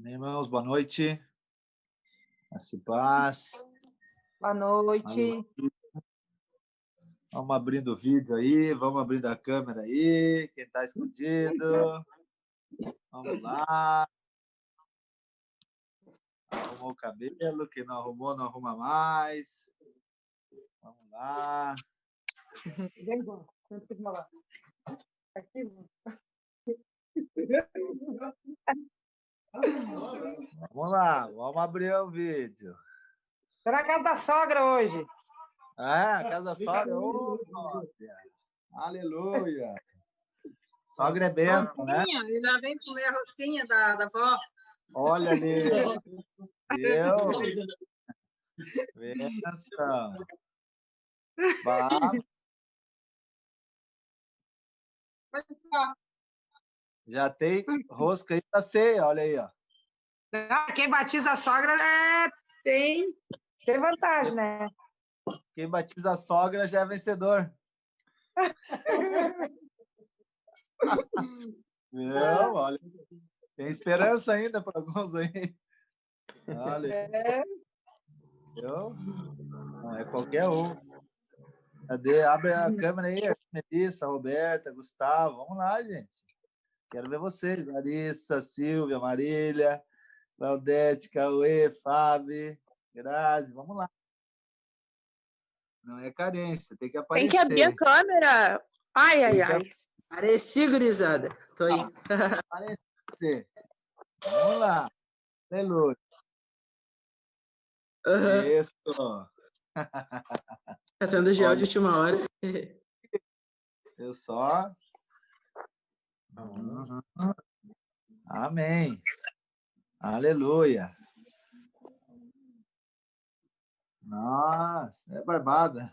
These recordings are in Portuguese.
Irmãos, boa noite. Graça e paz. Boa noite. Vamos abrindo o vídeo aí, vamos abrindo a câmera aí. Quem está escondido? Vamos lá. Arrumou o cabelo, quem não arrumou, não arruma mais. Vamos lá. Vamos lá, vamos abrir o vídeo. Estou na casa da sogra hoje. A casa da sogra? Ô, glória! Aleluia! Sogra é benção, né? Ele já vem comer a rosquinha da avó. Olha ali. Viu? Benção. Vá. Já tem rosca aí pra ceia, olha aí, ó. Quem batiza a sogra tem vantagem, né? Quem batiza a sogra já é vencedor. Não, olha. Tem esperança ainda para alguns aí. Olha. Eu? Não é qualquer um. Cadê? Abre a câmera aí, Melissa, Roberta, Gustavo. Vamos lá, gente. Quero ver vocês. Larissa, Silvia, Marília, Claudete, Cauê, Fábio, Grazi. Vamos lá. Não é carência, tem que aparecer. Tem que abrir a câmera. Ai, ai, ai. Apareci, gurizada. Tô aí. Aparecer. Vamos lá. Aleluia. Isso. Catando gel de última hora. Eu só. Amém. Aleluia. Nossa, é barbada.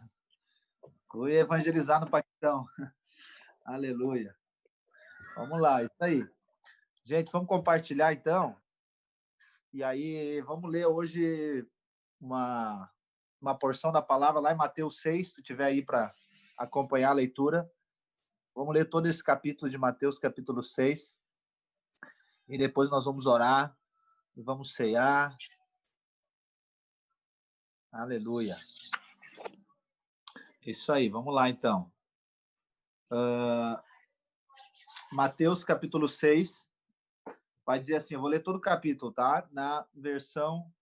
Fui evangelizar no Paquistão. Aleluia. Vamos lá, isso aí. Gente, vamos compartilhar então. E aí, vamos ler hoje uma porção da palavra lá em Mateus 6, se tu tiver aí para acompanhar a leitura. Vamos ler todo esse capítulo de Mateus, capítulo 6. E depois nós vamos orar e vamos ceiar. Aleluia. Isso aí, vamos lá então. Mateus capítulo 6. Vai dizer assim, eu vou ler todo o capítulo, tá? Na versão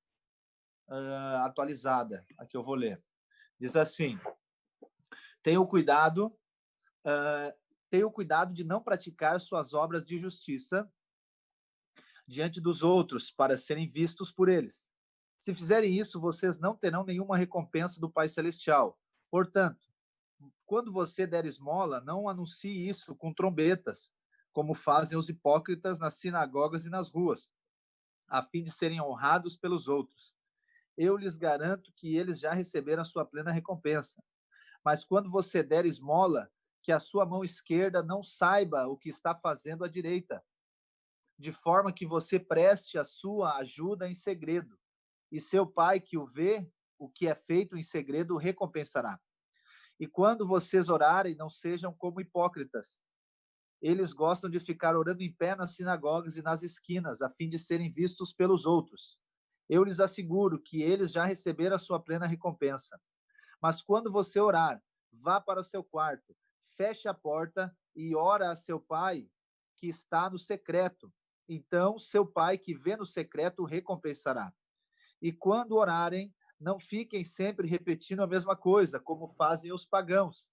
atualizada, aqui eu vou ler. Diz assim, tenha cuidado de não praticar suas obras de justiça diante dos outros, para serem vistos por eles. Se fizerem isso, vocês não terão nenhuma recompensa do Pai Celestial. Portanto, quando você der esmola, não anuncie isso com trombetas, como fazem os hipócritas nas sinagogas e nas ruas, a fim de serem honrados pelos outros. Eu lhes garanto que eles já receberam a sua plena recompensa. Mas quando você der esmola, que a sua mão esquerda não saiba o que está fazendo a direita, de forma que você preste a sua ajuda em segredo, e seu pai que o vê, o que é feito em segredo, o recompensará. E quando vocês orarem, não sejam como hipócritas. Eles gostam de ficar orando em pé nas sinagogas e nas esquinas, a fim de serem vistos pelos outros. Eu lhes asseguro que eles já receberam a sua plena recompensa. Mas quando você orar, vá para o seu quarto, feche a porta e ora a seu pai que está no secreto. Então, seu pai que vê no secreto o recompensará. E quando orarem, não fiquem sempre repetindo a mesma coisa, como fazem os pagãos.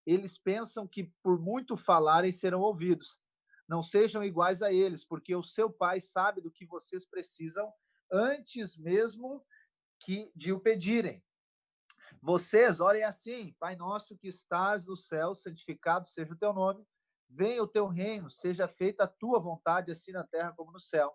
Eles pensam que por muito falarem serão ouvidos. Não sejam iguais a eles, porque o seu pai sabe do que vocês precisam antes mesmo de o pedirem. Vocês orem assim, Pai nosso que estás no céu, santificado seja o teu nome, venha o teu reino, seja feita a tua vontade, assim na terra como no céu.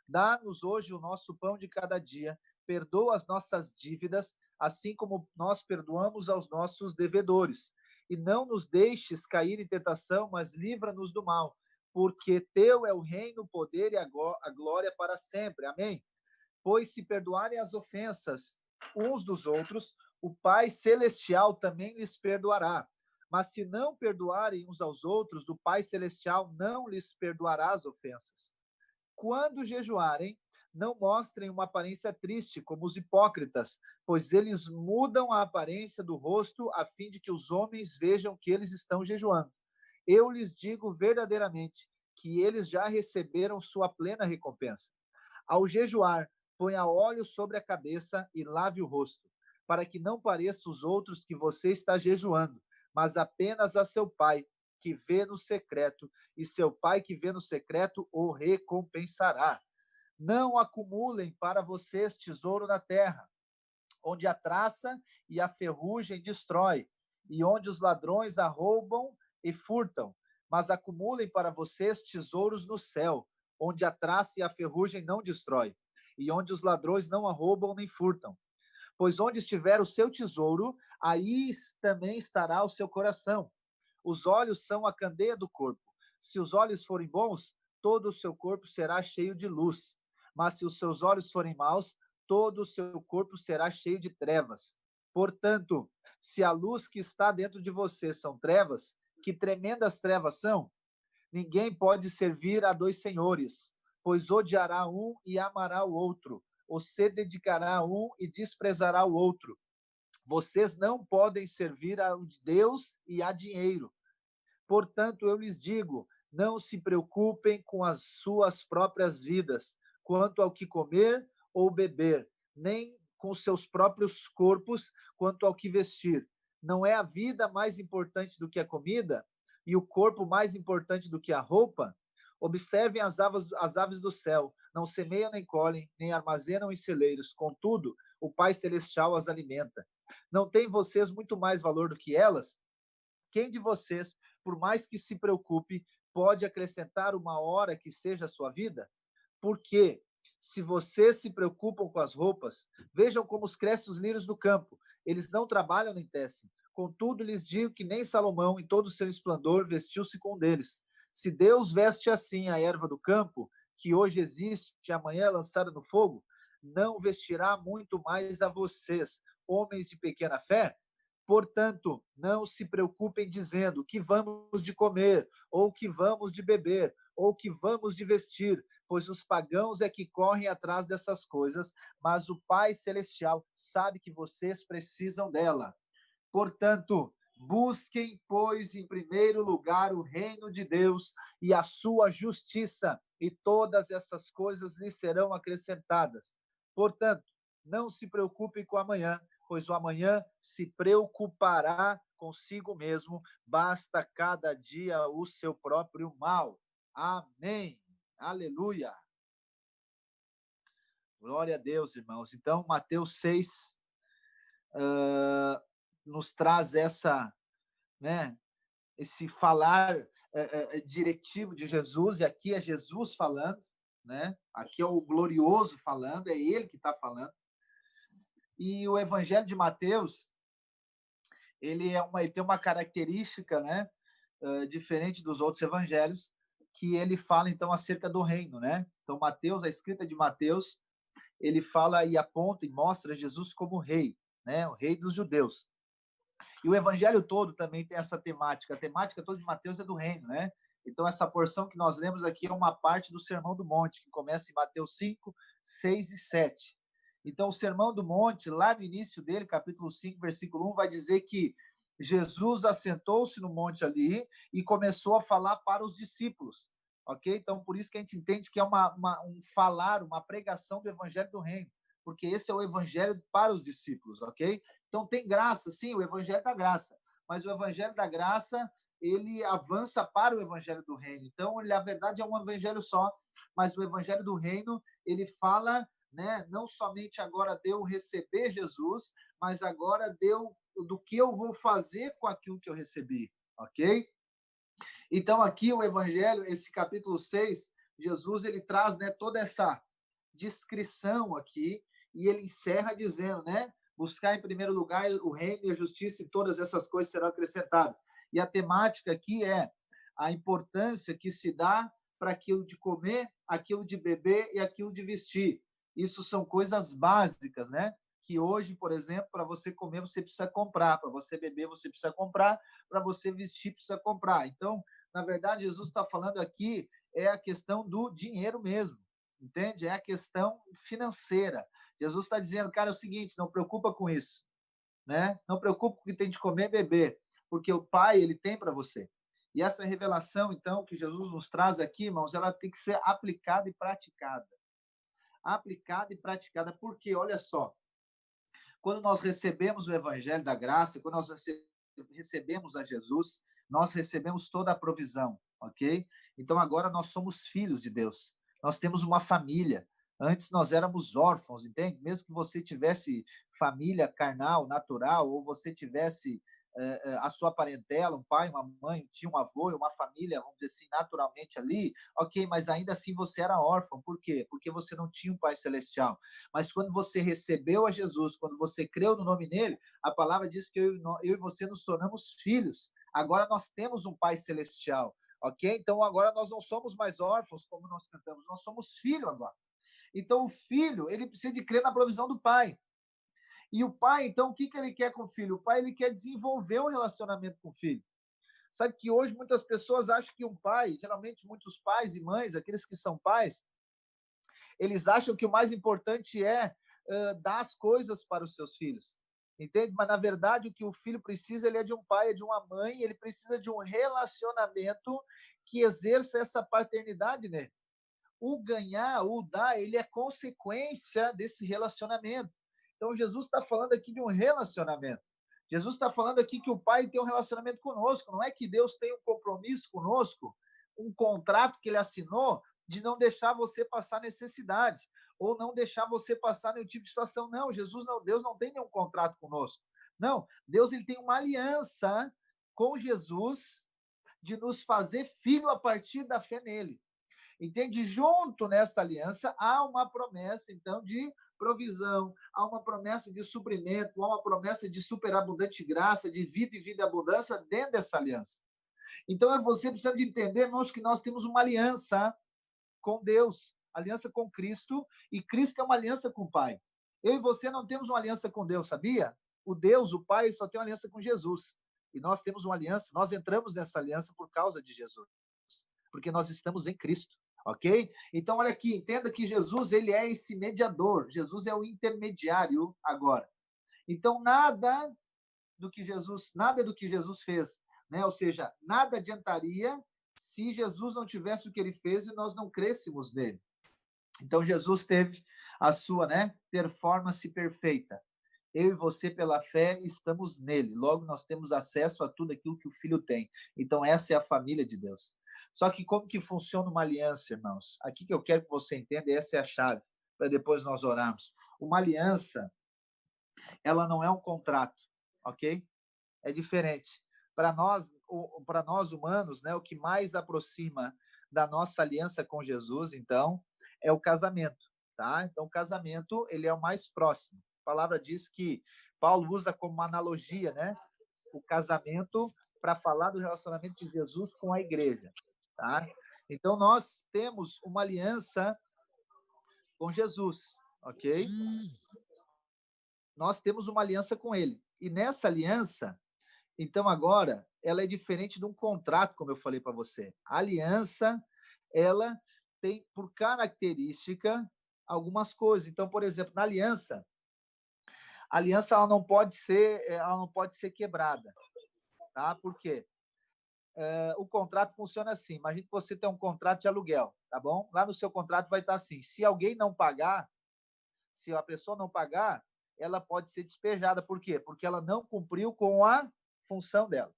Dá-nos hoje o nosso pão de cada dia, perdoa as nossas dívidas, assim como nós perdoamos aos nossos devedores. E não nos deixes cair em tentação, mas livra-nos do mal, porque teu é o reino, o poder e a glória para sempre. Amém? Pois se perdoarem as ofensas uns dos outros, o Pai Celestial também lhes perdoará. Mas se não perdoarem uns aos outros, o Pai Celestial não lhes perdoará as ofensas. Quando jejuarem, Não mostrem uma aparência triste, como os hipócritas, pois eles mudam a aparência do rosto a fim de que os homens vejam que eles estão jejuando. Eu lhes digo verdadeiramente que eles já receberam sua plena recompensa. Ao jejuar, ponha óleo sobre a cabeça e lave o rosto, para que não pareça os outros que você está jejuando, mas apenas a seu pai, que vê no secreto, e seu pai que vê no secreto o recompensará. Não acumulem para vocês tesouro na terra, onde a traça e a ferrugem destrói, e onde os ladrões arrombam e furtam, mas acumulem para vocês tesouros no céu, onde a traça e a ferrugem não destrói, e onde os ladrões não arrombam nem furtam. Pois onde estiver o seu tesouro, aí também estará o seu coração. Os olhos são a candeia do corpo. Se os olhos forem bons, todo o seu corpo será cheio de luz. Mas se os seus olhos forem maus, todo o seu corpo será cheio de trevas. Portanto, se a luz que está dentro de você são trevas, que tremendas trevas são? Ninguém pode servir a dois senhores, pois odiará um e amará o outro, ou se dedicará a um e desprezará o outro. Vocês não podem servir a Deus e a dinheiro. Portanto, eu lhes digo, não se preocupem com as suas próprias vidas, quanto ao que comer ou beber, nem com seus próprios corpos, quanto ao que vestir. Não é a vida mais importante do que a comida, e o corpo mais importante do que a roupa? Observem as aves do céu, não semeiam nem colhem, nem armazenam em celeiros, contudo, o Pai Celestial as alimenta. Não tem vocês muito mais valor do que elas? Quem de vocês, por mais que se preocupe, pode acrescentar uma hora que seja a sua vida? Porque, se vocês se preocupam com as roupas, vejam como crescem os lírios do campo. Eles não trabalham nem tecem. Contudo, lhes digo que nem Salomão, em todo o seu esplendor, vestiu-se com um deles. Se Deus veste assim a erva do campo, que hoje existe e amanhã é lançada no fogo, não vestirá muito mais a vocês, homens de pequena fé? Portanto, não se preocupem dizendo que vamos de comer, ou que vamos de beber, ou que vamos de vestir, pois os pagãos é que correm atrás dessas coisas, mas o Pai Celestial sabe que vocês precisam dela. Portanto, busquem, pois, em primeiro lugar o reino de Deus e a sua justiça, e todas essas coisas lhes serão acrescentadas. Portanto, não se preocupem com amanhã, pois o amanhã se preocupará consigo mesmo, basta cada dia o seu próprio mal. Amém. Aleluia. Glória a Deus, irmãos. Então, Mateus 6 nos traz esse falar diretivo de Jesus, e aqui é Jesus falando, né? Aqui é o glorioso falando, é ele que está falando. E o Evangelho de Mateus, ele tem uma característica, né, diferente dos outros evangelhos, que ele fala, então, acerca do reino, né? Então, Mateus, a escrita de Mateus, ele fala e aponta e mostra Jesus como rei, né? O rei dos judeus. E o evangelho todo também tem essa temática. A temática toda de Mateus é do reino, né? Então, essa porção que nós lemos aqui é uma parte do Sermão do Monte, que começa em Mateus 5, 6 e 7. Então, o Sermão do Monte, lá no início dele, capítulo 5, versículo 1, vai dizer que Jesus assentou-se no monte ali e começou a falar para os discípulos, ok? Então, por isso que a gente entende que é um falar, uma pregação do evangelho do reino, porque esse é o evangelho para os discípulos, ok? Então, tem graça, sim, o evangelho da graça, mas o evangelho da graça, ele avança para o evangelho do reino. Então, ele, na verdade, é um evangelho só, mas o evangelho do reino, ele fala, né, não somente agora de eu receber Jesus, mas agora do que eu vou fazer com aquilo que eu recebi, ok? Então, aqui o evangelho, esse capítulo 6, Jesus, ele traz, né, toda essa descrição aqui, e ele encerra dizendo, né, buscar em primeiro lugar o reino e a justiça, e todas essas coisas serão acrescentadas. E a temática aqui é a importância que se dá para aquilo de comer, aquilo de beber e aquilo de vestir. Isso são coisas básicas, né? Que hoje, por exemplo, para você comer, você precisa comprar, para você beber, você precisa comprar, para você vestir, precisa comprar. Então, na verdade, Jesus está falando aqui a questão do dinheiro mesmo, entende? É a questão financeira. Jesus está dizendo, cara, é o seguinte, não preocupa com isso, né? Não preocupa com o que tem de comer e beber, porque o Pai, ele tem para você. E essa revelação, então, que Jesus nos traz aqui, irmãos, ela tem que ser aplicada e praticada. Aplicada e praticada, porque, olha só, quando nós recebemos o Evangelho da Graça, quando nós recebemos a Jesus, nós recebemos toda a provisão, ok? Então, agora nós somos filhos de Deus. Nós temos uma família. Antes nós éramos órfãos, entende? Mesmo que você tivesse família carnal, natural, ou você tivesse a sua parentela, um pai, uma mãe, um tio, um avô, uma família, vamos dizer assim, naturalmente ali, ok, mas ainda assim você era órfão. Por quê? Porque você não tinha um Pai Celestial. Mas quando você recebeu a Jesus, quando você creu no nome dele, a palavra diz que eu e você nos tornamos filhos. Agora nós temos um Pai Celestial, ok? Então agora nós não somos mais órfãos, como nós cantamos, nós somos filhos agora. Então o filho, ele precisa de crer na provisão do pai. E o pai, então, o que ele quer com o filho? O pai, ele quer desenvolver um relacionamento com o filho. Sabe que hoje muitas pessoas acham que um pai, geralmente muitos pais e mães, aqueles que são pais, eles acham que o mais importante é dar as coisas para os seus filhos. Entende? Mas, na verdade, o que o filho precisa, ele é de um pai, é de uma mãe, ele precisa de um relacionamento que exerça essa paternidade nele. O ganhar, o dar, ele é consequência desse relacionamento. Então, Jesus está falando aqui de um relacionamento. Jesus está falando aqui que o Pai tem um relacionamento conosco. Não é que Deus tem um compromisso conosco, um contrato que ele assinou de não deixar você passar necessidade ou não deixar você passar nenhum tipo de situação. Não, Jesus não, Deus não tem nenhum contrato conosco. Não, Deus ele tem uma aliança com Jesus de nos fazer filho a partir da fé nele. Entende? Junto nessa aliança há uma promessa, então, de provisão, há uma promessa de suprimento, há uma promessa de superabundante graça, de vida e vida e abundância dentro dessa aliança. Então, você precisa de entender, irmãos, que nós temos uma aliança com Deus, aliança com Cristo, e Cristo é uma aliança com o Pai. Eu e você não temos uma aliança com Deus, sabia? O Deus, o Pai, só tem uma aliança com Jesus. E nós temos uma aliança, nós entramos nessa aliança por causa de Jesus, porque nós estamos em Cristo. Ok? Então, olha aqui, entenda que Jesus, ele é esse mediador. Jesus é o intermediário agora. Então, nada do que Jesus fez, né? Ou seja, nada adiantaria se Jesus não tivesse o que ele fez e nós não crêssemos nele. Então, Jesus teve a sua, né, performance perfeita. Eu e você, pela fé, estamos nele. Logo, nós temos acesso a tudo aquilo que o Filho tem. Então, essa é a família de Deus. Só que como que funciona uma aliança, irmãos? Aqui que eu quero que você entenda, essa é a chave, para depois nós orarmos. Uma aliança, ela não é um contrato, ok? É diferente. Para nós humanos, né, o que mais aproxima da nossa aliança com Jesus, então, é o casamento, tá? Então, o casamento, ele é o mais próximo. A palavra diz que Paulo usa como uma analogia, né, o casamento para falar do relacionamento de Jesus com a igreja, tá? Então, nós temos uma aliança com Jesus, ok? Nós temos uma aliança com ele. E nessa aliança, então, agora, ela é diferente de um contrato, como eu falei para você. A aliança, ela tem, por característica, algumas coisas. Então, por exemplo, na aliança, a aliança ela não pode ser quebrada, tá? Por quê? O contrato funciona assim. Imagina que você tem um contrato de aluguel, tá bom? Lá no seu contrato vai estar assim: se alguém não pagar, se a pessoa não pagar, ela pode ser despejada. Por quê? Porque ela não cumpriu com a função dela.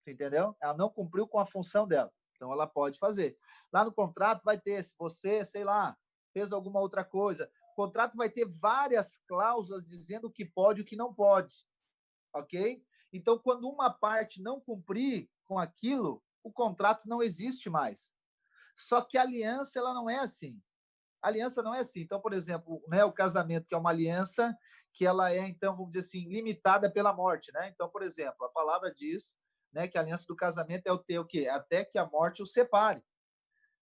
Entendeu? Ela não cumpriu com a função dela. Então, ela pode fazer. Lá no contrato vai ter, se você, sei lá, fez alguma outra coisa, o contrato vai ter várias cláusulas dizendo o que pode e o que não pode. Ok? Então, quando uma parte não cumprir com aquilo, o contrato não existe mais. Só que a aliança, ela não é assim. A aliança não é assim. Então, por exemplo, né, o casamento, que é uma aliança que ela é, então, vamos dizer assim, limitada pela morte, né? Então, por exemplo, a palavra diz, né, que a aliança do casamento é o ter o quê? Até que a morte o separe.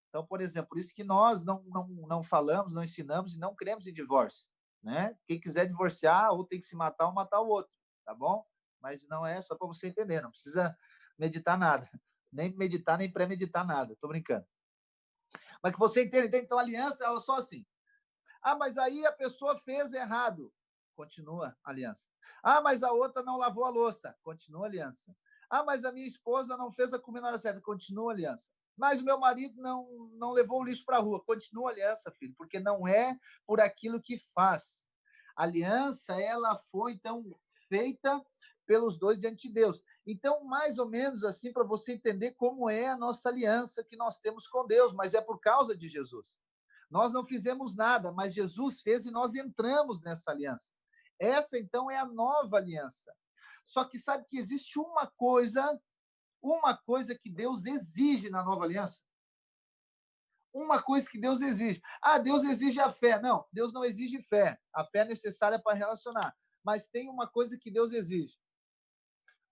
Então, por exemplo, por isso que nós não falamos, não ensinamos e não cremos em divórcio, né? Quem quiser divorciar, ou tem que se matar ou matar o outro, tá bom? Mas não é só para você entender, não precisa meditar nada. Nem meditar, nem pré-meditar nada. Tô brincando. Mas que você entenda, então a aliança, ela é só assim. Ah, mas aí a pessoa fez errado. Continua a aliança. Ah, mas a outra não lavou a louça. Continua a aliança. Ah, mas a minha esposa não fez a comida na hora certa. Continua a aliança. Mas o meu marido não levou o lixo para a rua. Continua a aliança, filho, porque não é por aquilo que faz. A aliança, ela foi, então, feita pelos dois diante de Deus. Então, mais ou menos assim, para você entender como é a nossa aliança que nós temos com Deus, mas é por causa de Jesus. Nós não fizemos nada, mas Jesus fez e nós entramos nessa aliança. Essa, então, é a nova aliança. Só que sabe que existe uma coisa que Deus exige na nova aliança. Uma coisa que Deus exige. Ah, Deus exige a fé. Não, Deus não exige fé. A fé é necessária para relacionar. Mas tem uma coisa que Deus exige.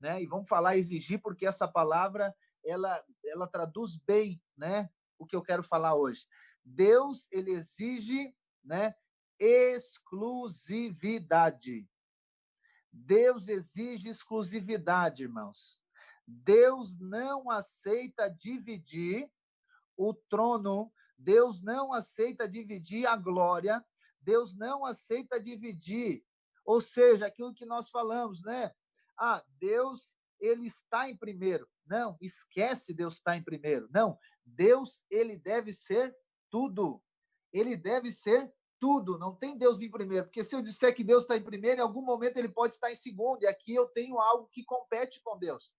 Né? E vamos falar exigir, porque essa palavra, ela traduz bem, né, o que eu quero falar hoje. Deus, ele exige, né, exclusividade. Deus exige exclusividade, irmãos. Deus não aceita dividir o trono, Deus não aceita dividir a glória, Deus não aceita dividir, ou seja, aquilo que nós falamos, né? Ah, Deus, ele está em primeiro. Não, esquece Deus estar em primeiro. Não, Deus, ele deve ser tudo. Ele deve ser tudo. Não tem Deus em primeiro, porque se eu disser que Deus está em primeiro, em algum momento ele pode estar em segundo, e aqui eu tenho algo que compete com Deus.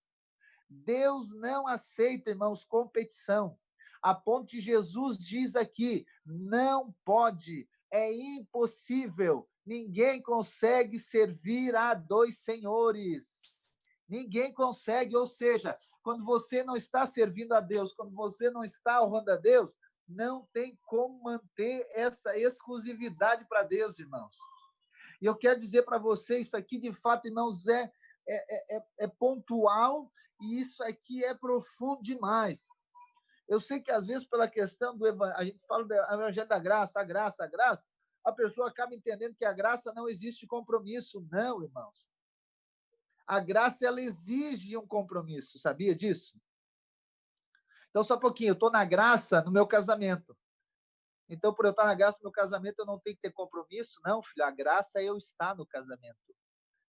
Deus não aceita, irmãos, competição. A ponto de Jesus diz aqui, não pode, é impossível. Ninguém consegue servir a dois senhores. Ninguém consegue, ou seja, quando você não está servindo a Deus, quando você não está honrando a Deus, não tem como manter essa exclusividade para Deus, irmãos. E eu quero dizer para vocês, isso aqui, de fato, irmãos, é pontual e isso aqui é profundo demais. Eu sei que, às vezes, pela questão do evangelho, a gente fala do evangelho da graça, a pessoa acaba entendendo que a graça não existe compromisso. Não, irmãos. A graça, ela exige um compromisso, sabia disso? Então, só um pouquinho, eu estou na graça no meu casamento. Então, por eu estar na graça no meu casamento, eu não tenho que ter compromisso? Não, filho, a graça é eu estar no casamento.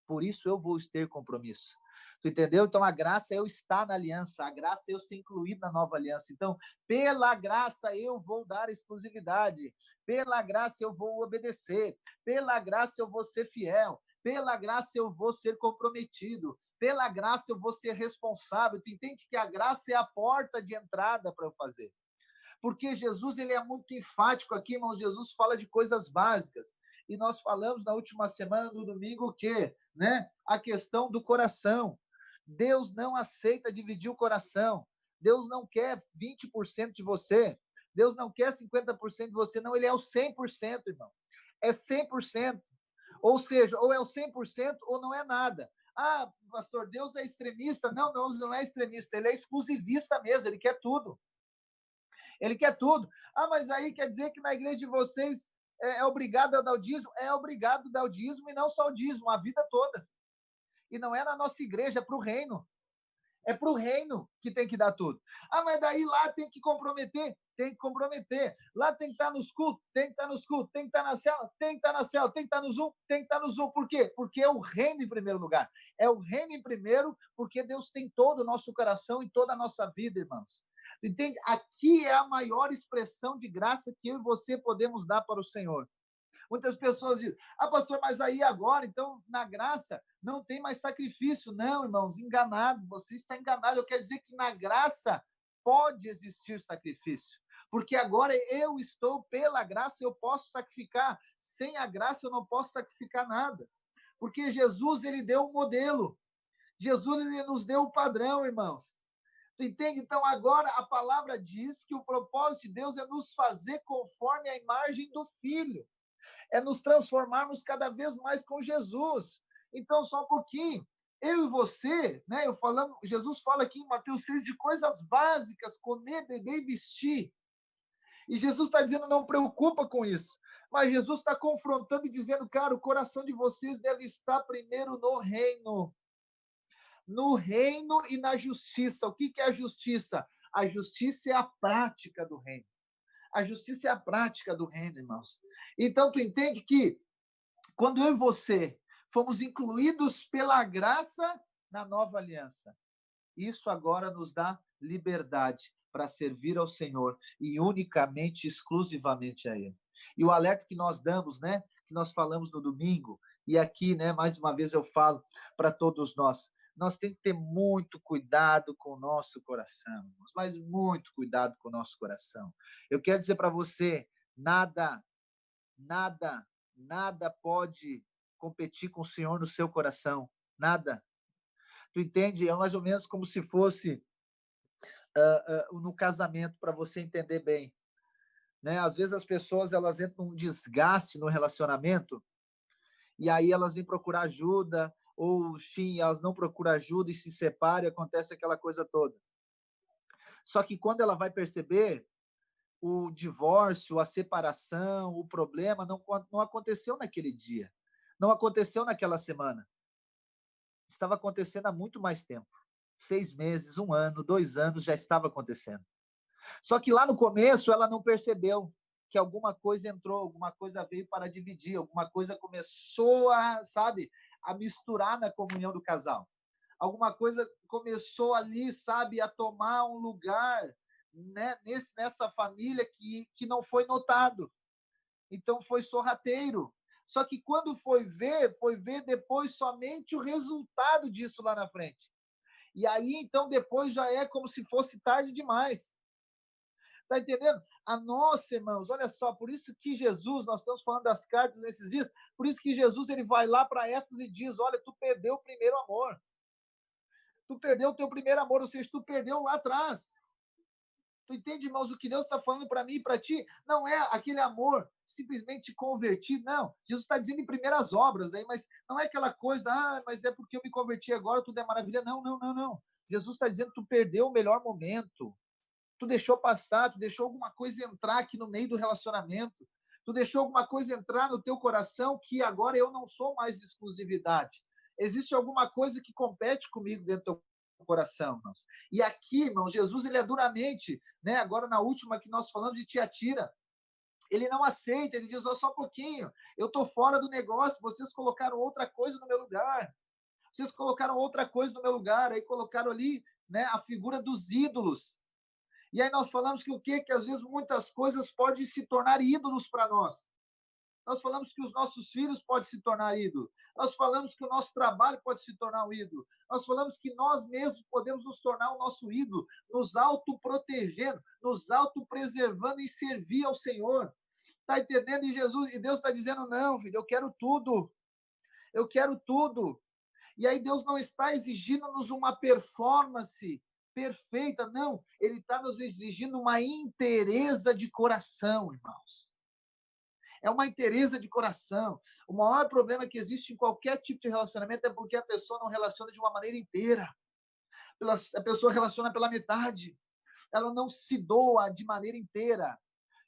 Por isso eu vou ter compromisso. Tu entendeu? Então, a graça é eu estar na aliança, a graça é eu ser incluído na nova aliança. Então, pela graça eu vou dar exclusividade, pela graça eu vou obedecer, pela graça eu vou ser fiel, pela graça eu vou ser comprometido, pela graça eu vou ser responsável. Tu entende que a graça é a porta de entrada para eu fazer. Porque Jesus, ele é muito enfático aqui, irmãos. Jesus fala de coisas básicas. E nós falamos na última semana, no domingo, o quê? Né? A questão do coração. Deus não aceita dividir o coração. Deus não quer 20% de você. Deus não quer 50% de você, não. Ele é o 100%, irmão. É 100%. Ou seja, ou é o 100% ou não é nada. Ah, pastor, Deus é extremista. Não, Deus não é extremista. Ele é exclusivista mesmo. Ele quer tudo. Ele quer tudo. Ah, mas aí quer dizer que na igreja de vocês é obrigado a dar o dízimo? É obrigado a dar o dízimo e não só o dízimo, a vida toda. E não é na nossa igreja, é para o reino. É para o reino que tem que dar tudo. Ah, mas daí lá tem que comprometer? Tem que comprometer. Lá tem que estar nos cultos? Tem que estar nos cultos. Tem que estar na célula? Tem que estar na célula. Tem que estar no Zoom? Tem que estar no Zoom. Por quê? Porque é o reino em primeiro lugar. É o reino em primeiro, porque Deus tem todo o nosso coração e toda a nossa vida, irmãos. Entende? Aqui é a maior expressão de graça que eu e você podemos dar para o Senhor. Muitas pessoas dizem, ah, pastor, mas aí agora, então, na graça, não tem mais sacrifício. Não, irmãos, enganado, você está enganado. Eu quero dizer que na graça pode existir sacrifício, porque agora eu estou pela graça, eu posso sacrificar. Sem a graça, eu não posso sacrificar nada, porque Jesus, ele deu um modelo. Jesus, ele nos deu o padrão, irmãos. Tu entende? Então, agora a palavra diz que o propósito de Deus é nos fazer conforme a imagem do Filho. É nos transformarmos cada vez mais com Jesus. Então, só um pouquinho. Eu e você, né? Jesus fala aqui em Mateus 6 de coisas básicas, comer, beber e vestir. E Jesus está dizendo, não preocupa com isso. Mas Jesus está confrontando e dizendo, cara, o coração de vocês deve estar primeiro no reino. No reino e na justiça. O que é a justiça? A justiça é a prática do reino. A justiça é a prática do reino, irmãos. Então, tu entende que quando eu e você fomos incluídos pela graça na nova aliança, isso agora nos dá liberdade para servir ao Senhor e unicamente, exclusivamente a Ele. E o alerta que nós damos, né, que nós falamos no domingo, e aqui, né, mais uma vez eu falo para todos nós temos que ter muito cuidado com o nosso coração, mas muito cuidado com o nosso coração. Eu quero dizer para você, nada pode competir com o Senhor no seu coração, nada. Tu entende? É mais ou menos como se fosse no casamento, para você entender bem, né? Às vezes as pessoas elas entram num desgaste no relacionamento e aí elas vêm procurar ajuda ou, enfim, elas não procuram ajuda e se separam e acontece aquela coisa toda. Só que quando ela vai perceber, o divórcio, a separação, o problema não aconteceu naquele dia, não aconteceu naquela semana. Estava acontecendo há muito mais tempo. 6 meses, 1 ano, 2 anos, já estava acontecendo. Só que lá no começo ela não percebeu que alguma coisa entrou, alguma coisa veio para dividir, alguma coisa começou a, sabe, a misturar na comunhão do casal. Alguma coisa começou ali, sabe, a tomar um lugar, né, nessa família que não foi notado. Então foi sorrateiro. Só que quando foi ver depois somente o resultado disso lá na frente. E aí, então, depois já é como se fosse tarde demais. Está entendendo? A nossa, irmãos, olha só, por isso que Jesus, nós estamos falando das cartas nesses dias, por isso que Jesus ele vai lá para Éfeso e diz, olha, tu perdeu o primeiro amor. Tu perdeu o teu primeiro amor, ou seja, tu perdeu lá atrás. Tu entende, irmãos, o que Deus está falando para mim e para ti? Não é aquele amor simplesmente convertido, não. Jesus está dizendo em primeiras obras, aí, mas não é aquela coisa, mas é porque eu me converti agora, tudo é maravilha. Não, não, não, não. Jesus está dizendo que tu perdeu o melhor momento. Tu deixou passar, tu deixou alguma coisa entrar aqui no meio do relacionamento. Tu deixou alguma coisa entrar no teu coração que agora eu não sou mais de exclusividade. Existe alguma coisa que compete comigo dentro do teu coração, irmãos. E aqui, irmão, Jesus ele é duramente, né? Agora na última que nós falamos de Tiatira, ele não aceita, ele diz, só um pouquinho, eu estou fora do negócio, vocês colocaram outra coisa no meu lugar. Vocês colocaram outra coisa no meu lugar, aí colocaram ali, né, a figura dos ídolos. E aí nós falamos que o quê? Que às vezes muitas coisas podem se tornar ídolos para nós. Nós falamos que os nossos filhos podem se tornar ídolos. Nós falamos que o nosso trabalho pode se tornar um ídolo. Nós falamos que nós mesmos podemos nos tornar o nosso ídolo, nos autoprotegendo, nos autopreservando e servir ao Senhor. Está entendendo? E Deus está dizendo, não, filho, eu quero tudo. Eu quero tudo. E aí Deus não está exigindo-nos uma performance perfeita, não. Ele está nos exigindo uma inteireza de coração, irmãos. É uma inteireza de coração. O maior problema que existe em qualquer tipo de relacionamento é porque a pessoa não relaciona de uma maneira inteira. A pessoa relaciona pela metade. Ela não se doa de maneira inteira.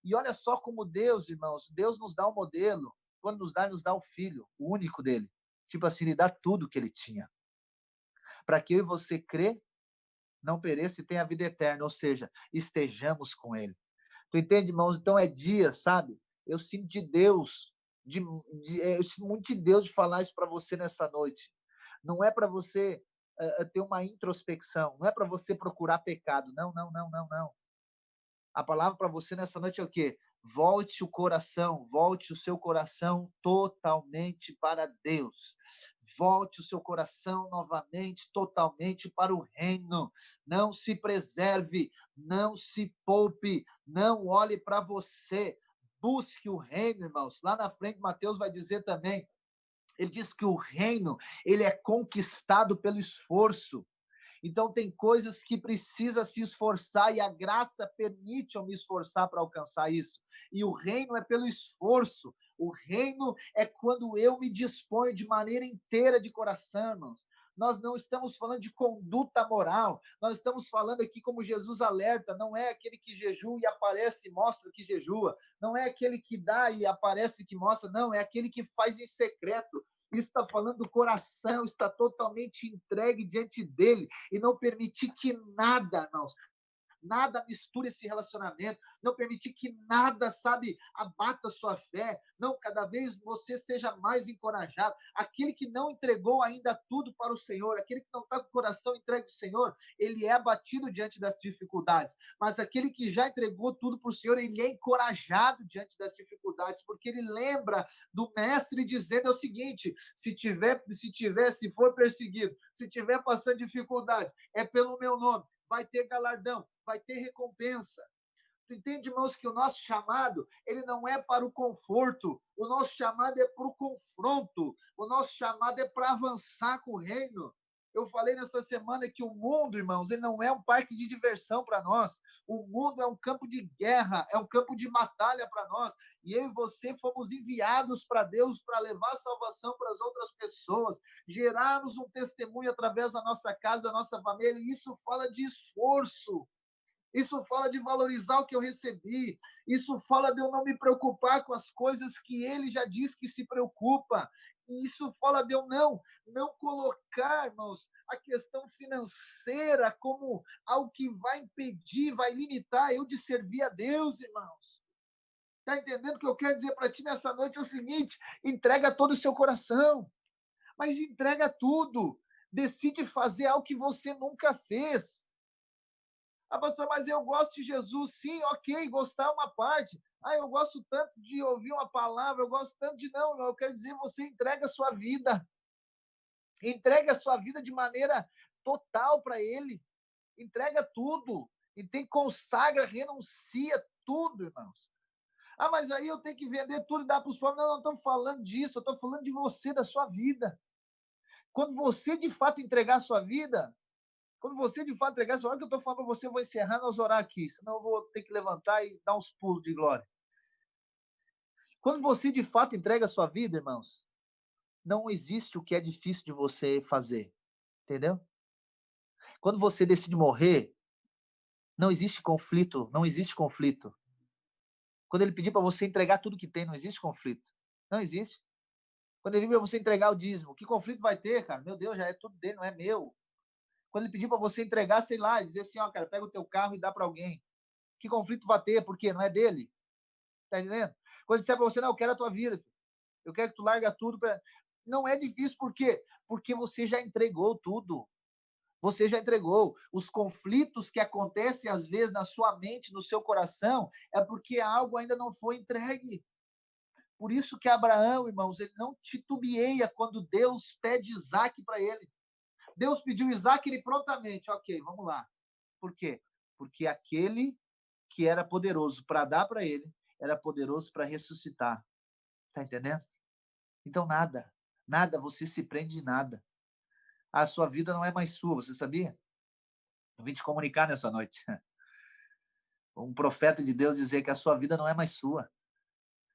E olha só como Deus, irmãos, Deus nos dá um modelo. Quando nos dá o filho, o único dele. Tipo assim, ele dá tudo que ele tinha. Para que eu e você crê, não pereça e tenha a vida eterna. Ou seja, estejamos com ele. Tu entende, irmãos? Então é dia, sabe? Eu sinto de Deus, eu sinto muito de Deus de falar isso para você nessa noite. Não é para você ter uma introspecção, não é para você procurar pecado. Não, não, não, não, não. A palavra para você nessa noite é o quê? Volte o seu coração totalmente para Deus. Volte o seu coração novamente, totalmente para o reino. Não se preserve, não se poupe, não olhe para você. Busque o reino, irmãos. Lá na frente, Mateus vai dizer também, ele diz que o reino, ele é conquistado pelo esforço. Então, tem coisas que precisa se esforçar e a graça permite eu me esforçar para alcançar isso. E o reino é pelo esforço. O reino é quando eu me disponho de maneira inteira de coração, irmãos. Nós não estamos falando de conduta moral, nós estamos falando aqui como Jesus alerta, não é aquele que jejua e aparece e mostra que jejua, não é aquele que dá e aparece que mostra, não, é aquele que faz em secreto. Isso está falando do coração, está totalmente entregue diante dele e não permitir que nada, irmãos, nada misture esse relacionamento, não permitir que nada, sabe, abata a sua fé, não, cada vez você seja mais encorajado. Aquele que não entregou ainda tudo para o Senhor, aquele que não está com o coração entregue ao Senhor, ele é abatido diante das dificuldades, mas aquele que já entregou tudo para o Senhor, ele é encorajado diante das dificuldades, porque ele lembra do mestre dizendo o seguinte: se for perseguido, se tiver passando dificuldade, é pelo meu nome, vai ter galardão, vai ter recompensa. Tu entende, irmãos, que o nosso chamado, ele não é para o conforto, o nosso chamado é para o confronto, o nosso chamado é para avançar com o reino. Eu falei nessa semana que o mundo, irmãos, ele não é um parque de diversão para nós. O mundo é um campo de guerra, é um campo de batalha para nós. E eu e você fomos enviados para Deus para levar salvação para as outras pessoas, gerarmos um testemunho através da nossa casa, da nossa família. E isso fala de esforço. Isso fala de valorizar o que eu recebi. Isso fala de eu não me preocupar com as coisas que ele já diz que se preocupa. E isso fala de eu não colocar, irmãos, a questão financeira como algo que vai impedir, vai limitar eu de servir a Deus, irmãos. Está entendendo o que eu quero dizer para ti nessa noite? É o seguinte: entrega todo o seu coração, mas entrega tudo. Decide fazer algo que você nunca fez. Ah, pastor, mas eu gosto de Jesus. Sim, ok, gostar é uma parte. Ah, eu gosto tanto de ouvir uma palavra, eu gosto tanto de... Não, eu quero dizer, você entrega a sua vida. Entrega a sua vida de maneira total para Ele. Entrega tudo. E tem consagra, renuncia tudo, irmãos. Ah, mas aí eu tenho que vender tudo e dar para os pobres. Não estou falando disso, eu estou falando de você, da sua vida. Quando você, de fato, entregar a sua vida... Quando você, de fato, entregar, essa hora que eu estou falando para você, eu vou encerrar, nós orar aqui, senão eu vou ter que levantar e dar uns pulos de glória. Quando você, de fato, entrega a sua vida, irmãos, não existe o que é difícil de você fazer, entendeu? Quando você decide morrer, não existe conflito, não existe conflito. Quando ele pedir para você entregar tudo que tem, não existe conflito. Não existe. Quando ele pedir para você entregar o dízimo, que conflito vai ter, cara? Meu Deus, já é tudo dele, não é meu. Quando ele pedir para você entregar, sei lá, e dizer assim, ó, cara, pega o teu carro e dá para alguém. Que conflito vai ter? Porque não é dele. Tá entendendo? Quando ele disser para você, não, eu quero a tua vida, filho. Eu quero que tu larga tudo. Não é difícil, por quê? Porque você já entregou tudo. Você já entregou. Os conflitos que acontecem, às vezes, na sua mente, no seu coração, é porque algo ainda não foi entregue. Por isso que Abraão, irmãos, ele não titubeia quando Deus pede Isaac para ele. Deus pediu Isaac, ele prontamente, ok, vamos lá. Por quê? Porque aquele que era poderoso para dar para ele, era poderoso para ressuscitar. Está entendendo? Então, nada, você se prende em nada. A sua vida não é mais sua, você sabia? Eu vim te comunicar nessa noite. Um profeta de Deus dizer que a sua vida não é mais sua.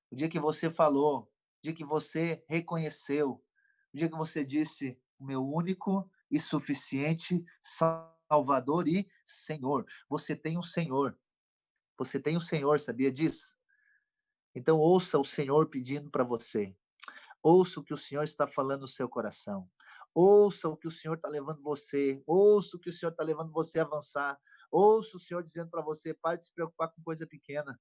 O dia que você falou, o dia que você reconheceu, o dia que você disse, o meu único e suficiente Salvador e Senhor. Você tem um Senhor. Você tem um Senhor, sabia disso? Então, ouça o Senhor pedindo para você. Ouça o que o Senhor está falando no seu coração. Ouça o que o Senhor está levando você. Ouça o que o Senhor está levando você a avançar. Ouça o Senhor dizendo para você, pare de se preocupar com coisa pequena.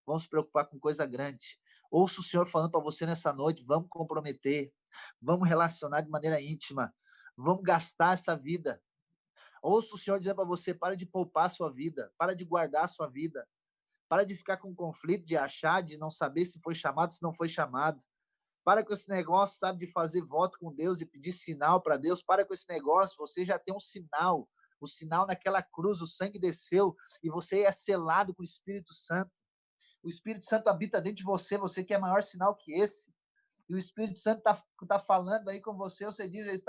Vamos se preocupar com coisa grande. Ouça o Senhor falando para você nessa noite, vamos comprometer. Vamos relacionar de maneira íntima. Vamos gastar essa vida. Ouça o Senhor dizendo para você, para de poupar a sua vida. Para de guardar a sua vida. Para de ficar com conflito, de achar, de não saber se foi chamado, se não foi chamado. Para com esse negócio, sabe, de fazer voto com Deus, de pedir sinal para Deus. Para com esse negócio, você já tem um sinal. O sinal naquela cruz, o sangue desceu e você é selado com o Espírito Santo. O Espírito Santo habita dentro de você, você quer maior sinal que esse. E o Espírito Santo tá falando aí com você diz, ele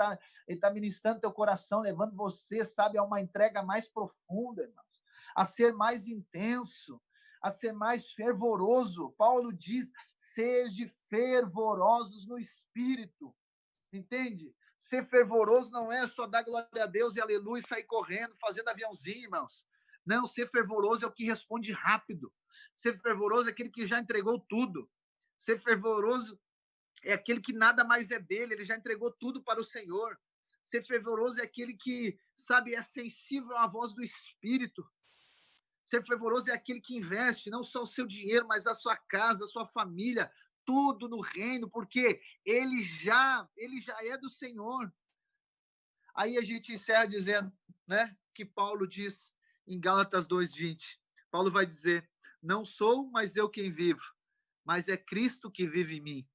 está ministrando teu coração, levando você, sabe, a uma entrega mais profunda, irmãos, a ser mais intenso, a ser mais fervoroso. Paulo diz, sejam fervorosos no Espírito, entende? Ser fervoroso não é só dar glória a Deus e aleluia e sair correndo, fazendo aviãozinho, irmãos. Não, ser fervoroso é o que responde rápido. Ser fervoroso é aquele que já entregou tudo. Ser fervoroso é aquele que nada mais é dele, ele já entregou tudo para o Senhor. Ser fervoroso é aquele que, sabe, é sensível à voz do Espírito. Ser fervoroso é aquele que investe não só o seu dinheiro, mas a sua casa, a sua família, tudo no reino, porque ele já é do Senhor. Aí a gente encerra dizendo, né, que Paulo diz em Gálatas 2:20. Paulo vai dizer: não sou mais eu quem vivo, mas é Cristo que vive em mim.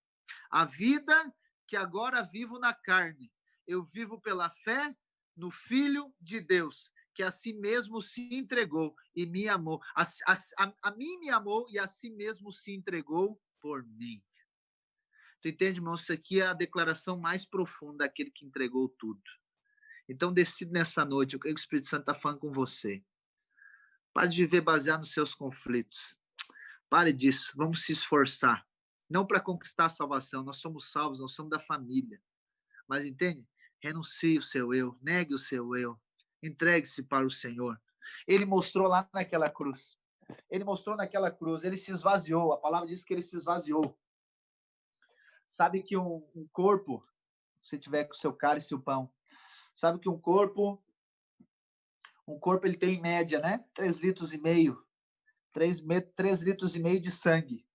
A vida que agora vivo na carne, eu vivo pela fé no Filho de Deus, que a si mesmo se entregou e me amou. A mim me amou e a si mesmo se entregou por mim. Tu entende, irmão? Isso aqui é a declaração mais profunda daquele que entregou tudo. Então, decide nessa noite, eu creio que o Espírito Santo está falando com você. Pare de viver baseado nos seus conflitos. Pare disso, vamos se esforçar. Não para conquistar a salvação, nós somos salvos, nós somos da família. Mas entende? Renuncie o seu eu, negue o seu eu, entregue-se para o Senhor. Ele mostrou lá naquela cruz. Ele mostrou naquela cruz, ele se esvaziou. A palavra diz que ele se esvaziou. Sabe que um corpo, se tiver com o seu cálice e o pão, sabe que um corpo ele tem em média, né? 3,5 litros. 3,5 litros de sangue.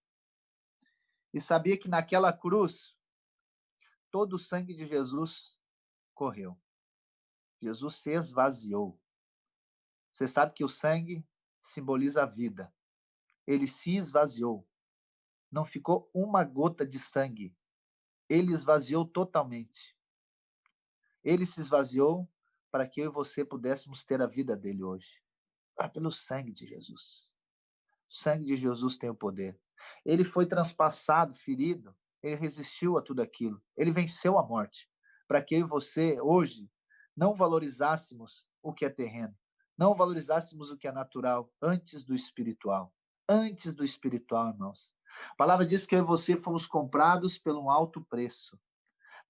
E sabia que naquela cruz, todo o sangue de Jesus correu. Jesus se esvaziou. Você sabe que o sangue simboliza a vida. Ele se esvaziou. Não ficou uma gota de sangue. Ele esvaziou totalmente. Ele se esvaziou para que eu e você pudéssemos ter a vida dele hoje. Pelo sangue de Jesus. O sangue de Jesus tem o poder. Ele foi transpassado, ferido, ele resistiu a tudo aquilo. Ele venceu a morte, para que eu e você, hoje, não valorizássemos o que é terreno, não valorizássemos o que é natural, antes do espiritual. Antes do espiritual, irmãos. A palavra diz que eu e você fomos comprados por um alto preço.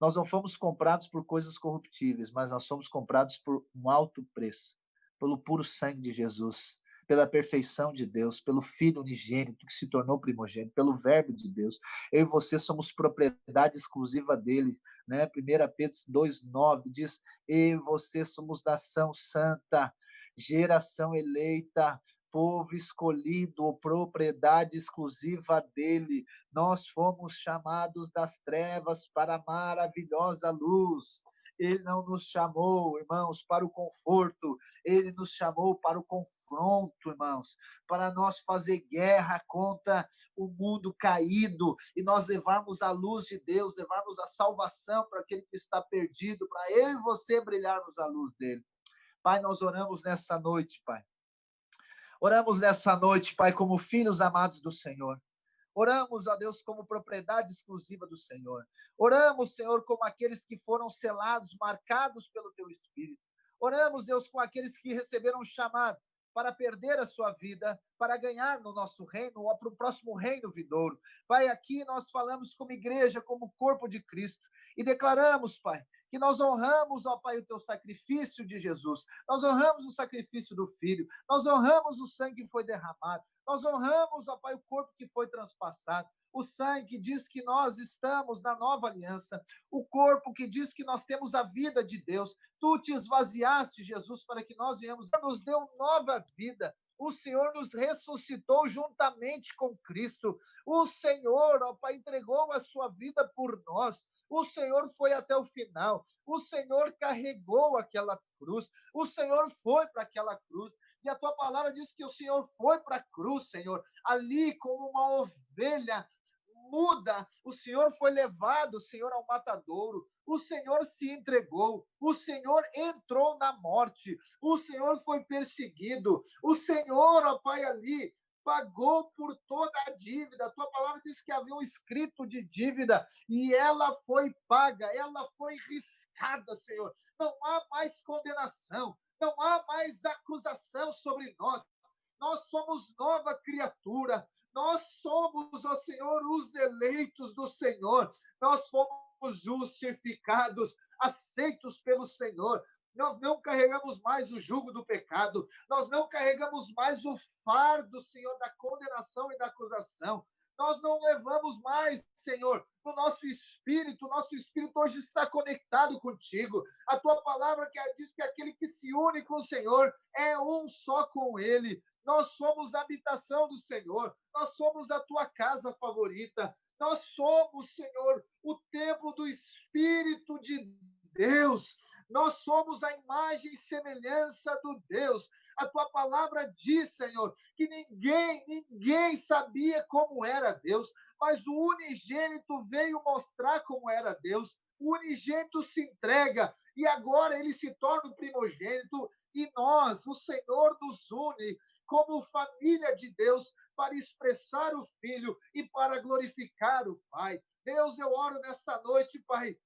Nós não fomos comprados por coisas corruptíveis, mas nós fomos comprados por um alto preço, pelo puro sangue de Jesus, pela perfeição de Deus, pelo Filho unigênito que se tornou primogênito, pelo Verbo de Deus. Eu e você somos propriedade exclusiva dele, né? 1 Pedro 2,9 diz: eu e você somos nação santa, geração eleita, povo escolhido, propriedade exclusiva dele. Nós fomos chamados das trevas para a maravilhosa luz. Ele não nos chamou, irmãos, para o conforto, ele nos chamou para o confronto, irmãos, para nós fazer guerra contra o mundo caído e nós levarmos a luz de Deus, levarmos a salvação para aquele que está perdido, para eu e você brilharmos a luz dele. Pai, nós oramos nessa noite, Pai. Oramos nessa noite, Pai, como filhos amados do Senhor. Oramos, ó Deus, como propriedade exclusiva do Senhor. Oramos, Senhor, como aqueles que foram selados, marcados pelo Teu Espírito. Oramos, Deus, com aqueles que receberam um chamado para perder a sua vida, para ganhar no nosso reino, ou para o próximo reino vindouro. Pai, aqui nós falamos como igreja, como corpo de Cristo, e declaramos, Pai, que nós honramos, ó Pai, o Teu sacrifício de Jesus, nós honramos o sacrifício do Filho, nós honramos o sangue que foi derramado, nós honramos, ó Pai, o corpo que foi transpassado, o sangue que diz que nós estamos na nova aliança, o corpo que diz que nós temos a vida de Deus. Tu te esvaziaste, Jesus, para que nós viemos, nos deu nova vida. O Senhor nos ressuscitou juntamente com Cristo. O Senhor, ó Pai, entregou a sua vida por nós. O Senhor foi até o final. O Senhor carregou aquela cruz. O Senhor foi para aquela cruz. E a tua palavra diz que o Senhor foi para a cruz, Senhor, ali como uma ovelha muda. O Senhor foi levado, Senhor, ao matadouro. O Senhor se entregou. O Senhor entrou na morte. O Senhor foi perseguido. O Senhor, ó Pai, ali pagou por toda a dívida. A tua palavra diz que havia um escrito de dívida e ela foi paga, ela foi riscada, Senhor. Não há mais condenação, não há mais acusação sobre nós. Nós somos nova criatura. Nós somos, ó Senhor, os eleitos do Senhor. Nós fomos justificados, aceitos pelo Senhor. Nós não carregamos mais o jugo do pecado. Nós não carregamos mais o fardo, Senhor, da condenação e da acusação. Nós não levamos mais, Senhor, o nosso espírito hoje está conectado contigo. A tua palavra diz que aquele que se une com o Senhor é um só com ele. Nós somos a habitação do Senhor, nós somos a tua casa favorita, nós somos, Senhor, o templo do Espírito de Deus. Nós somos a imagem e semelhança do Deus. A tua palavra diz, Senhor, que ninguém sabia como era Deus, mas o unigênito veio mostrar como era Deus. O unigênito se entrega e agora ele se torna o primogênito e nós, o Senhor nos une como família de Deus para expressar o Filho e para glorificar o Pai. Deus, eu oro nesta noite, Pai,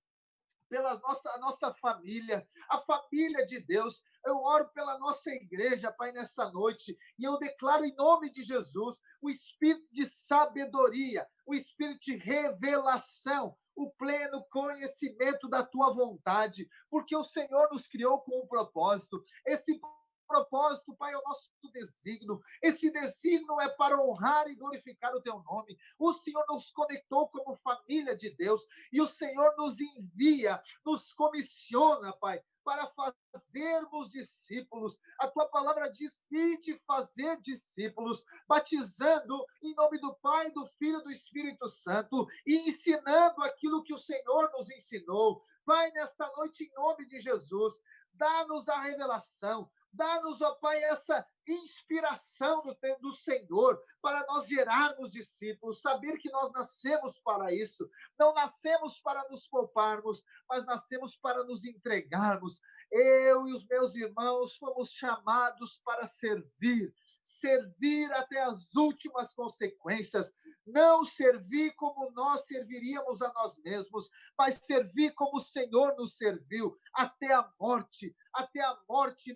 pela nossa família, a família de Deus. Eu oro pela nossa igreja, Pai, nessa noite, e eu declaro em nome de Jesus o espírito de sabedoria, o espírito de revelação, o pleno conhecimento da tua vontade, porque o Senhor nos criou com um propósito. Esse propósito, Pai, é o nosso desígnio. Esse desígnio é para honrar e glorificar o teu nome. O Senhor nos conectou como família de Deus e o Senhor nos envia, nos comissiona, Pai, para fazermos discípulos. A tua palavra diz: ide fazer discípulos, batizando em nome do Pai, do Filho e do Espírito Santo e ensinando aquilo que o Senhor nos ensinou. Pai, nesta noite, em nome de Jesus, dá-nos a revelação, dá-nos, ó Pai, essa inspiração do Senhor para nós gerarmos discípulos, saber que nós nascemos para isso, não nascemos para nos pouparmos, mas nascemos para nos entregarmos. Eu e os meus irmãos fomos chamados para servir até as últimas consequências, não servir como nós serviríamos a nós mesmos, mas servir como o Senhor nos serviu, até a morte,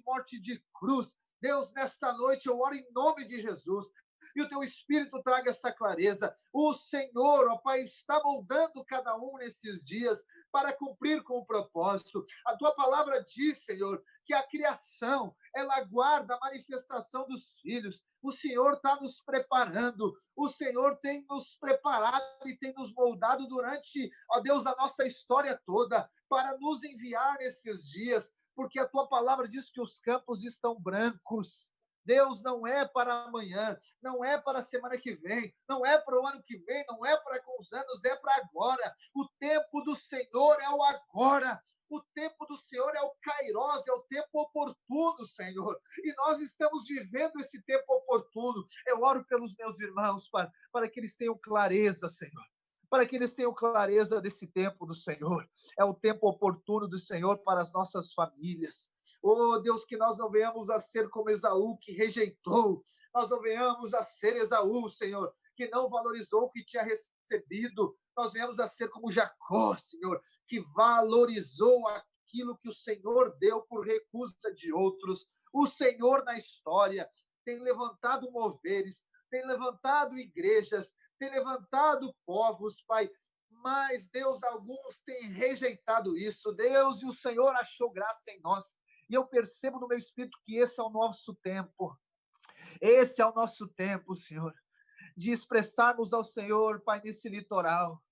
morte de cruz. Deus, nesta noite eu oro em nome de Jesus, e o teu Espírito traga essa clareza. O Senhor, ó Pai, está moldando cada um nesses dias para cumprir com o propósito. A tua palavra diz, Senhor, que a criação, ela aguarda a manifestação dos filhos. O Senhor está nos preparando, o Senhor tem nos preparado e tem nos moldado durante, ó Deus, a nossa história toda, para nos enviar nesses dias, porque a tua palavra diz que os campos estão brancos. Deus, não é para amanhã, não é para a semana que vem, não é para o ano que vem, não é para alguns anos, é para agora. O tempo do Senhor é o agora. O tempo do Senhor é o Kairos, é o tempo oportuno, Senhor. E nós estamos vivendo esse tempo oportuno. Eu oro pelos meus irmãos para que eles tenham clareza, Senhor, para que eles tenham clareza desse tempo do Senhor. É o tempo oportuno do Senhor para as nossas famílias. Oh, Deus, que nós não venhamos a ser como Esaú, que rejeitou. Nós não venhamos a ser Esaú, Senhor, que não valorizou o que tinha recebido. Nós venhamos a ser como Jacó, Senhor, que valorizou aquilo que o Senhor deu por recusa de outros. O Senhor, na história, tem levantado moveres, tem levantado igrejas, tem levantado povos, Pai, mas, Deus, alguns têm rejeitado isso. Deus, e o Senhor achou graça em nós. E eu percebo no meu espírito que esse é o nosso tempo. Esse é o nosso tempo, Senhor, de expressarmos ao Senhor, Pai, nesse litoral.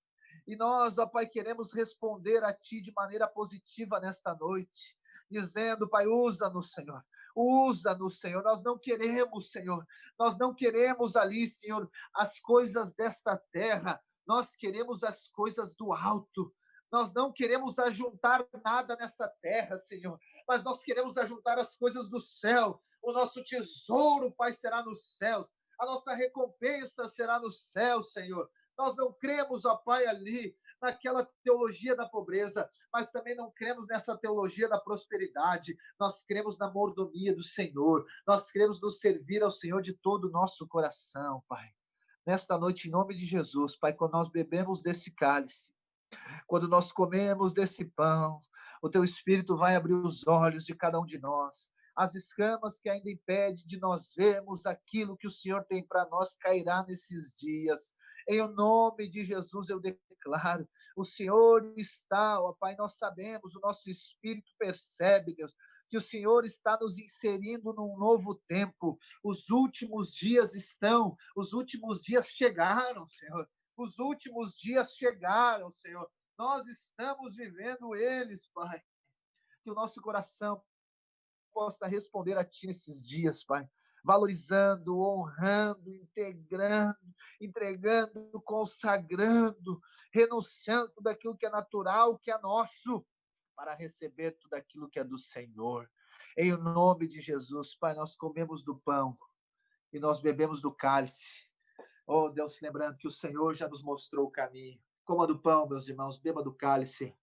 E nós, ó Pai, queremos responder a Ti de maneira positiva nesta noite, dizendo, Pai, usa-nos, Senhor. Usa-nos, Senhor. Nós não queremos, Senhor. Nós não queremos ali, Senhor, as coisas desta terra. Nós queremos as coisas do alto. Nós não queremos ajuntar nada nessa terra, Senhor, mas nós queremos ajuntar as coisas do céu. O nosso tesouro, Pai, será nos céus. A nossa recompensa será no céu, Senhor. Nós não cremos, ó Pai, ali naquela teologia da pobreza, mas também não cremos nessa teologia da prosperidade. Nós cremos na mordomia do Senhor. Nós cremos no servir ao Senhor de todo o nosso coração, Pai. Nesta noite, em nome de Jesus, Pai, quando nós bebemos desse cálice, quando nós comemos desse pão, o teu Espírito vai abrir os olhos de cada um de nós. As escamas que ainda impedem de nós vermos aquilo que o Senhor tem para nós cairá nesses dias. Em nome de Jesus eu declaro, o Senhor está, ó Pai, nós sabemos, o nosso espírito percebe, Deus, que o Senhor está nos inserindo num novo tempo. Os últimos dias chegaram, Senhor. Os últimos dias chegaram, Senhor. Nós estamos vivendo eles, Pai. Que o nosso coração possa responder a Ti nesses dias, Pai. valorizando, honrando, integrando, entregando, consagrando, renunciando tudo aquilo que é natural, que é nosso, para receber tudo aquilo que é do Senhor. Em nome de Jesus, Pai, nós comemos do pão e nós bebemos do cálice. Oh, Deus, lembrando que o Senhor já nos mostrou o caminho. Coma do pão, meus irmãos, beba do cálice.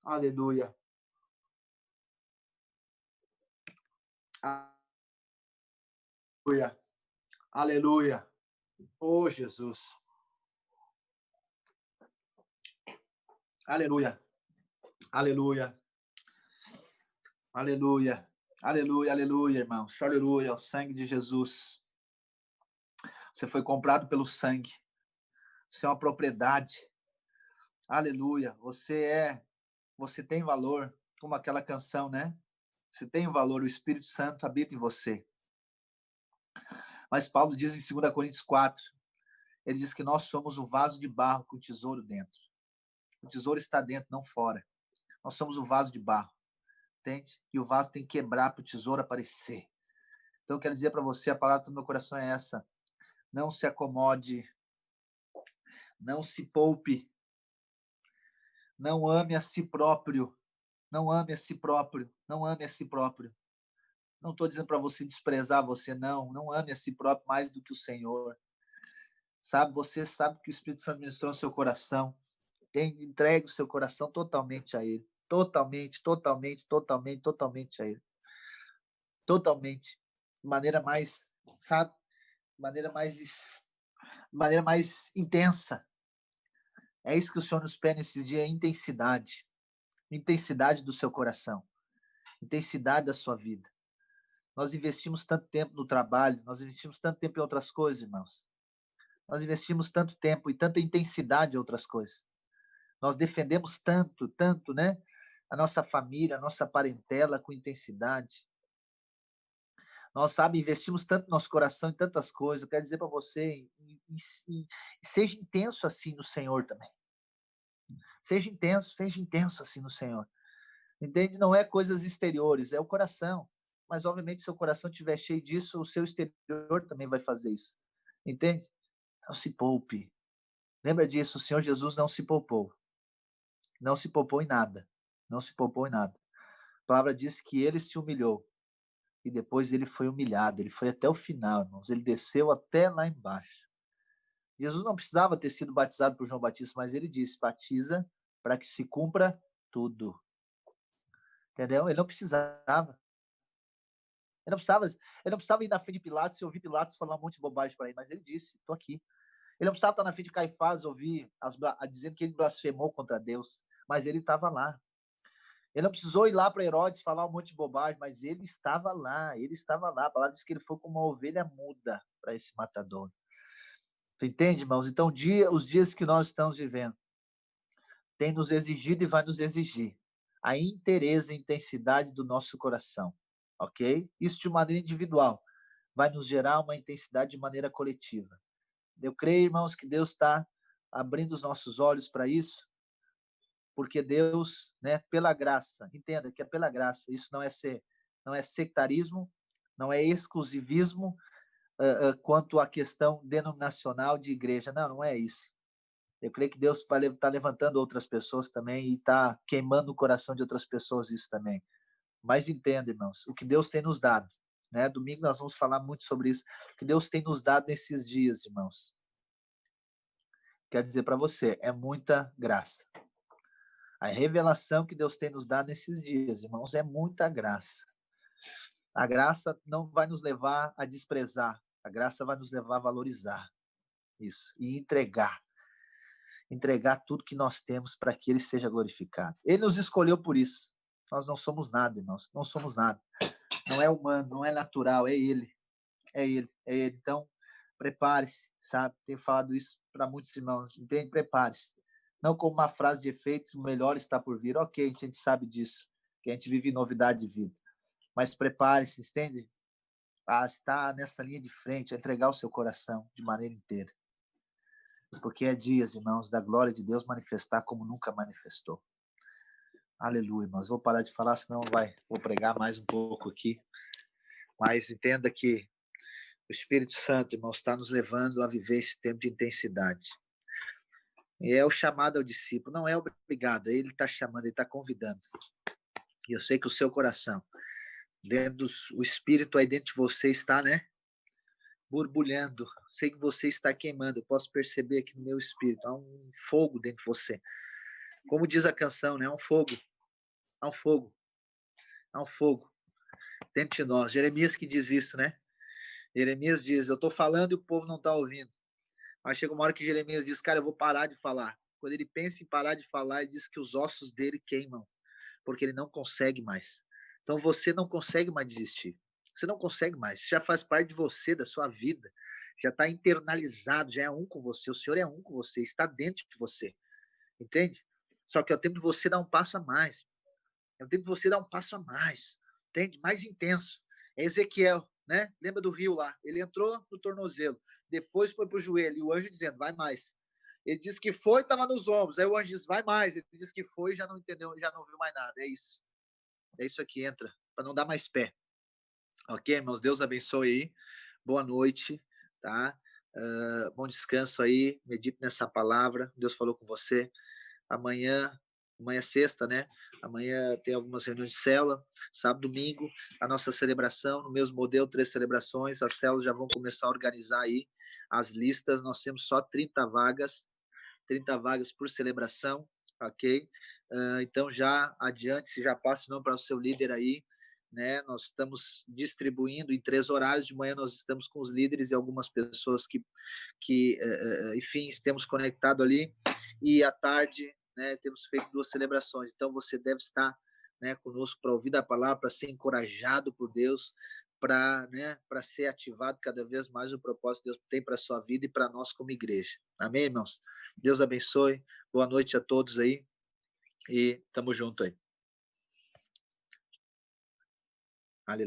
Aleluia. Aleluia. Aleluia. Oh, Jesus. Aleluia. Aleluia. Aleluia. Aleluia, aleluia, irmãos. Aleluia, o sangue de Jesus. Você foi comprado pelo sangue. Você é uma propriedade. Aleluia. Você tem valor, como aquela canção, né? Você tem valor, o Espírito Santo habita em você. Mas Paulo diz em 2 Coríntios 4, ele diz que nós somos um vaso de barro com o tesouro dentro. O tesouro está dentro, não fora. Nós somos um vaso de barro, entende? E o vaso tem que quebrar para o tesouro aparecer. Então, eu quero dizer para você, a palavra do meu coração é essa. Não se acomode, não se poupe, não ame a si próprio, não ame a si próprio, não ame a si próprio. Não estou dizendo para você desprezar você, não ame a si próprio mais do que o Senhor. Sabe, você sabe que o Espírito Santo ministrou no seu coração. Entregue o seu coração totalmente a Ele. Totalmente, totalmente, totalmente, totalmente a Ele. Totalmente. De maneira mais, sabe? De maneira mais intensa. É isso que o Senhor nos pede nesse dia, é intensidade. Intensidade do seu coração. Intensidade da sua vida. Nós investimos tanto tempo no trabalho, nós investimos tanto tempo em outras coisas, irmãos. Nós investimos tanto tempo e tanta intensidade em outras coisas. Nós defendemos tanto, tanto, né? A nossa família, a nossa parentela com intensidade. Nós, sabe, investimos tanto no nosso coração em tantas coisas. Eu quero dizer para você, seja intenso assim no Senhor também. Seja intenso assim no Senhor. Entende? Não é coisas exteriores, é o coração. Mas, obviamente, se o coração estiver cheio disso, o seu exterior também vai fazer isso. Entende? Não se poupe. Lembra disso, o Senhor Jesus não se poupou. Não se poupou em nada. Não se poupou em nada. A palavra diz que ele se humilhou. E depois ele foi humilhado. Ele foi até o final, irmãos. Ele desceu até lá embaixo. Jesus não precisava ter sido batizado por João Batista, mas ele disse, batiza para que se cumpra tudo. Entendeu? Ele não precisava. Ele não precisava ir na frente de Pilatos e ouvir Pilatos falar um monte de bobagem para ele, mas ele disse, estou aqui. Ele não precisava estar na frente de Caifás ouvir dizendo que ele blasfemou contra Deus, mas ele estava lá. Ele não precisou ir lá para Herodes falar um monte de bobagem, mas ele estava lá, ele estava lá. A palavra diz que ele foi como uma ovelha muda para esse matador. Tu entende, irmãos? Então, os dias que nós estamos vivendo tem nos exigido e vai nos exigir a inteireza e intensidade do nosso coração, ok? Isso de maneira individual vai nos gerar uma intensidade de maneira coletiva. Eu creio, irmãos, que Deus está abrindo os nossos olhos para isso, porque Deus, né, pela graça, entenda que é pela graça, isso não é sectarismo, não é exclusivismo quanto à questão denominacional de igreja, não é isso. Eu creio que Deus vai estar levantando outras pessoas também e está queimando o coração de outras pessoas isso também. Mas entenda, irmãos, o que Deus tem nos dado, né? Domingo nós vamos falar muito sobre isso, o que Deus tem nos dado nesses dias, irmãos. Quero dizer para você, é muita graça. A revelação que Deus tem nos dado nesses dias, irmãos, é muita graça. A graça não vai nos levar a desprezar, a graça vai nos levar a valorizar isso e entregar tudo que nós temos para que Ele seja glorificado. Ele nos escolheu por isso. Nós não somos nada, irmãos, não somos nada. Não é humano, não é natural, é Ele. É Ele, é Ele. Então, prepare-se, sabe? Tenho falado isso para muitos irmãos, entende? Prepare-se. Não como uma frase de efeito, o melhor está por vir. Ok, a gente sabe disso, que a gente vive novidade de vida. Mas prepare-se, entende? A estar nessa linha de frente, a entregar o seu coração de maneira inteira. Porque é dias, irmãos, da glória de Deus manifestar como nunca manifestou. Aleluia, irmãos. Vou parar de falar, senão vou pregar mais um pouco aqui. Mas entenda que O Espírito Santo, irmãos, está nos levando a viver esse tempo de intensidade. E é o chamado ao discípulo, não é obrigado, ele está chamando, ele está convidando. E eu sei que o seu coração, o Espírito aí dentro de você está, né? Borbulhando. Sei que você está queimando, eu posso perceber aqui no meu espírito, há um fogo dentro de você. Como diz a canção, né? Há um fogo, há um fogo, há um fogo dentro de nós. Jeremias que diz isso, né? Jeremias diz, eu estou falando e o povo não está ouvindo. Mas chega uma hora que Jeremias diz, cara, eu vou parar de falar. Quando ele pensa em parar de falar, ele diz que os ossos dele queimam, porque ele não consegue mais. Então você não consegue mais desistir. Você não consegue mais. Isso já faz parte de você, da sua vida. Já está internalizado, já é um com você. O Senhor é um com você, está dentro de você. Entende? Só que é o tempo de você dar um passo a mais. É o tempo de você dar um passo a mais. Entende? Mais intenso. É Ezequiel, né? Lembra do rio lá? Ele entrou no tornozelo, depois foi para o joelho, e o anjo dizendo, vai mais. Ele disse que foi, estava nos ombros. Aí o anjo diz, vai mais. Ele disse que foi, já não entendeu, já não viu mais nada. É isso. É isso aqui, entra, para não dar mais pé. Ok, irmãos? Deus abençoe aí. Boa noite, tá? Bom descanso aí. Medite nessa palavra. Deus falou com você. Amanhã é sexta, né? Amanhã tem algumas reuniões de célula. Sábado, domingo, a nossa celebração. No mesmo modelo, 3 celebrações. As células já vão começar a organizar aí as listas. Nós temos só 30 vagas por celebração, ok? Então, já adiante, se já passa o nome para o seu líder aí, né? Nós estamos distribuindo em 3 horários. De manhã nós estamos com os líderes e algumas pessoas que enfim, temos conectado ali. E à tarde, né, temos feito 2 celebrações. Então, você deve estar, né, conosco para ouvir a palavra, para ser encorajado por Deus, para, né, para ser ativado cada vez mais o propósito que Deus tem para a sua vida e para nós como igreja. Amém, irmãos? Deus abençoe. Boa noite a todos aí. E tamo junto aí. Aleluia.